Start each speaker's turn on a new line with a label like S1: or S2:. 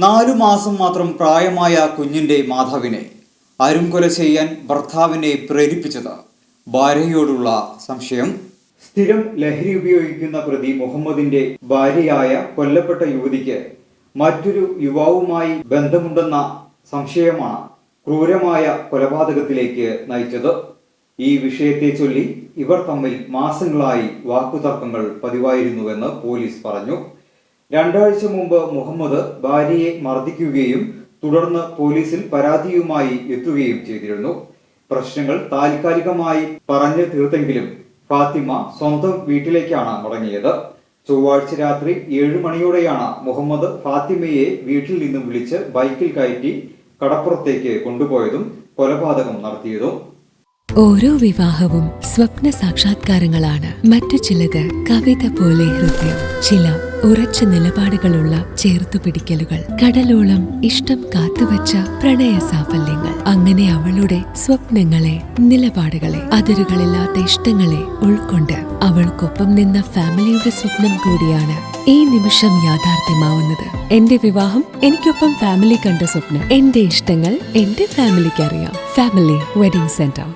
S1: 4 മാസം മാത്രം പ്രായമായ കുഞ്ഞിന്റെ മാതാവിനെ അരുംകൊല ചെയ്യാൻ ഭർത്താവിനെ പ്രേരിപ്പിച്ചത് ഭാര്യയോടുള്ള സംശയം. സ്ഥിരം ലഹരി ഉപയോഗിക്കുന്ന പ്രതി മുഹമ്മദിന്റെ ഭാര്യയായ കൊല്ലപ്പെട്ട യുവതിക്ക് മറ്റൊരു യുവാവുമായി ബന്ധമുണ്ടെന്ന സംശയമാണ് ക്രൂരമായ കൊലപാതകത്തിലേക്ക് നയിച്ചത്. ഈ വിഷയത്തെ ചൊല്ലി ഇവർ തമ്മിൽ മാസങ്ങളായി വാക്കുതർക്കങ്ങൾ പതിവായിരുന്നുവെന്ന് പോലീസ് പറഞ്ഞു. 2 ആഴ്ച മുമ്പ് മുഹമ്മദ് ഭാര്യയെ മർദ്ദിക്കുകയും തുടർന്ന് പോലീസിൽ പരാതിയുമായി എത്തുകയും ചെയ്തിരുന്നു. പ്രശ്നങ്ങൾ താൽക്കാലികമായി പറഞ്ഞു തീർത്തെങ്കിലും ഫാത്തിമ സ്വന്തം വീട്ടിലേക്കാണ് മടങ്ങിയത്. ചൊവ്വാഴ്ച രാത്രി 7 മണിയോടെയാണ് മുഹമ്മദ് ഫാത്തിമയെ വീട്ടിൽ നിന്നും വിളിച്ച് ബൈക്കിൽ കയറ്റി കടപ്പുറത്തേക്ക് കൊണ്ടുപോയതും കൊലപാതകം നടത്തിയതും.
S2: ഓരോ വിവാഹവും സ്വപ്ന സാക്ഷാത്കാരങ്ങളാണ്. മറ്റു ചിലത് കവിത പോലെ ഹൃദയം, ചില ഉറച്ച നിലപാടുകളുള്ള ചേർത്തുപിടിക്കലുകൾ, കടലോളം ഇഷ്ടം കാത്തുവച്ച പ്രണയ സാഫല്യങ്ങൾ. അങ്ങനെ അവളുടെ സ്വപ്നങ്ങളെ, നിലപാടുകളെ, അതിരുകളില്ലാത്ത ഇഷ്ടങ്ങളെ ഉൾക്കൊണ്ട് അവൾക്കൊപ്പം നിന്ന ഫാമിലിയുടെ സ്വപ്നം കൂടിയാണ് ഈ നിമിഷം യാഥാർത്ഥ്യമാവുന്നത്. എന്റെ വിവാഹം, എനിക്കൊപ്പം ഫാമിലി കണ്ട സ്വപ്നം. എന്റെ ഇഷ്ടങ്ങൾ എന്റെ ഫാമിലിക്ക് അറിയാം. Family wedding centre.